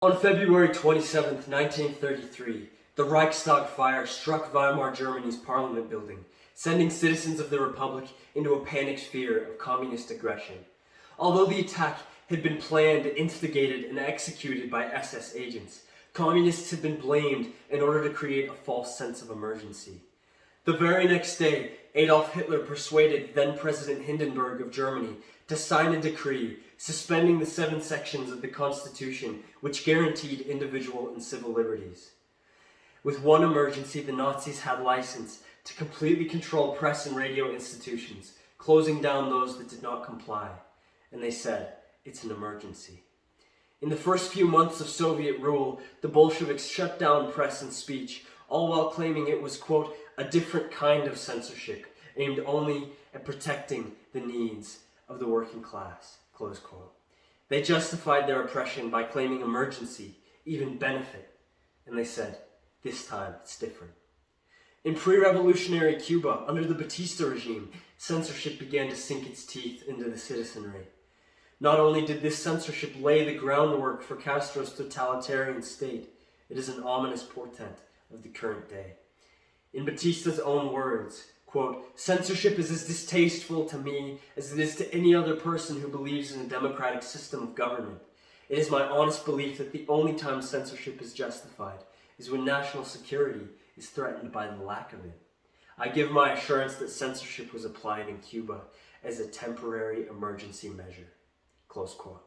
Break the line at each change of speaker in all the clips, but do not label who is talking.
On February 27, 1933, the Reichstag fire struck Weimar Germany's parliament building, sending citizens of the Republic into a panicked fear of communist aggression. Although the attack had been planned, instigated, and executed by SS agents, communists had been blamed in order to create a false sense of emergency. The very next day, Adolf Hitler persuaded then-President Hindenburg of Germany to sign a decree suspending the 7 sections of the Constitution which guaranteed individual and civil liberties. With one emergency, the Nazis had license to completely control press and radio institutions, closing down those that did not comply. And they said, it's an emergency. In the first few months of Soviet rule, the Bolsheviks shut down press and speech, all while claiming it was, quote, a different kind of censorship, aimed only at protecting the needs of the working class, close quote. They justified their oppression by claiming emergency, even benefit, and they said, this time it's different. In pre-revolutionary Cuba, under the Batista regime, censorship began to sink its teeth into the citizenry. Not only did this censorship lay the groundwork for Castro's totalitarian state, it is an ominous portent of the current day. In Batista's own words, quote, censorship is as distasteful to me as it is to any other person who believes in a democratic system of government. It is my honest belief that the only time censorship is justified is when national security is threatened by the lack of it. I give my assurance that censorship was applied in Cuba as a temporary emergency measure, close quote.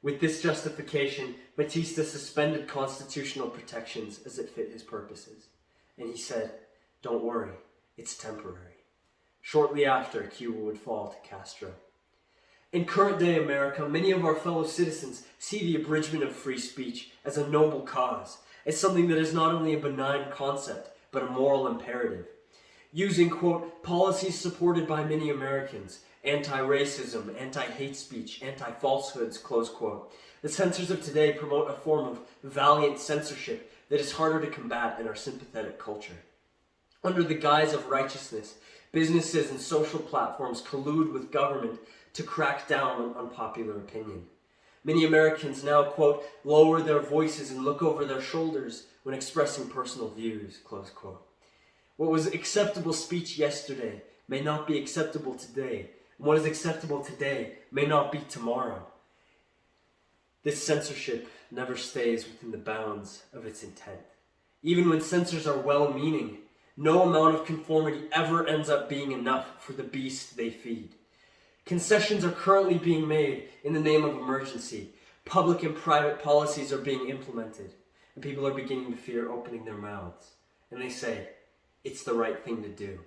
With this justification, Batista suspended constitutional protections as it fit his purposes. And he said, don't worry, it's temporary. Shortly after, Cuba would fall to Castro. In current day America, many of our fellow citizens see the abridgment of free speech as a noble cause, as something that is not only a benign concept, but a moral imperative. Using, quote, policies supported by many Americans, anti-racism, anti-hate speech, anti-falsehoods, close quote, the censors of today promote a form of valiant censorship that is harder to combat in our sympathetic culture. Under the guise of righteousness, businesses and social platforms collude with government to crack down on unpopular opinion. Many Americans now, quote, lower their voices and look over their shoulders when expressing personal views, close quote. What was acceptable speech yesterday may not be acceptable today, and what is acceptable today may not be tomorrow. This censorship never stays within the bounds of its intent. Even when censors are well-meaning, no amount of conformity ever ends up being enough for the beast they feed. Concessions are currently being made in the name of emergency. Public and private policies are being implemented, and people are beginning to fear opening their mouths. And they say, it's the right thing to do.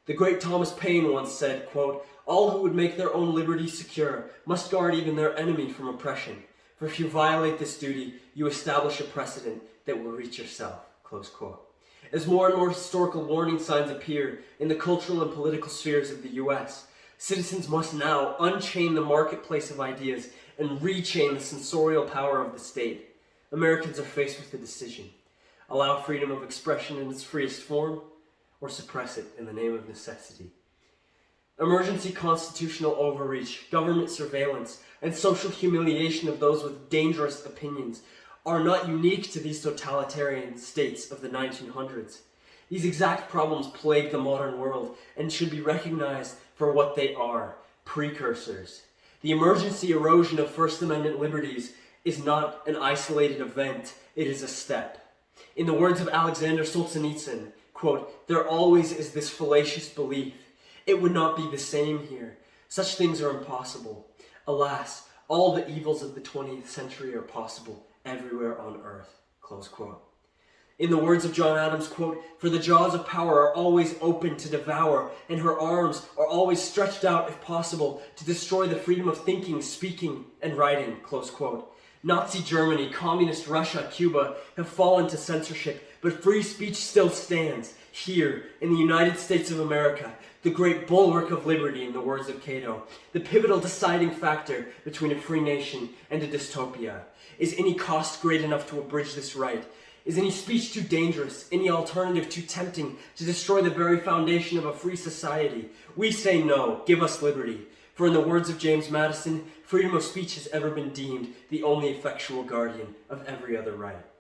The great Thomas Paine once said, quote, all who would make their own liberty secure must guard even their enemy from oppression. For if you violate this duty, you establish a precedent that will reach yourself, close quote. As more and more historical warning signs appear in the cultural and political spheres of the U.S., citizens must now unchain the marketplace of ideas and rechain the censorial power of the state. Americans are faced with a decision. Allow freedom of expression in its freest form, or suppress it in the name of necessity. Emergency constitutional overreach, government surveillance, and social humiliation of those with dangerous opinions are not unique to these totalitarian states of the 1900s. These exact problems plague the modern world and should be recognized for what they are, precursors. The emergency erosion of First Amendment liberties is not an isolated event, it is a step. In the words of Alexander Solzhenitsyn, quote, there always is this fallacious belief. It would not be the same here. Such things are impossible. Alas, all the evils of the 20th century are possible everywhere on earth, close quote. In the words of John Adams, quote, for the jaws of power are always open to devour, and her arms are always stretched out, if possible, to destroy the freedom of thinking, speaking, and writing, close quote. Nazi Germany, Communist Russia, Cuba have fallen to censorship, but free speech still stands here in the United States of America, the great bulwark of liberty, in the words of Cato, the pivotal deciding factor between a free nation and a dystopia. Is any cost great enough to abridge this right? Is any speech too dangerous, any alternative too tempting to destroy the very foundation of a free society? We say no, give us liberty. For in the words of James Madison, freedom of speech has ever been deemed the only effectual guardian of every other right.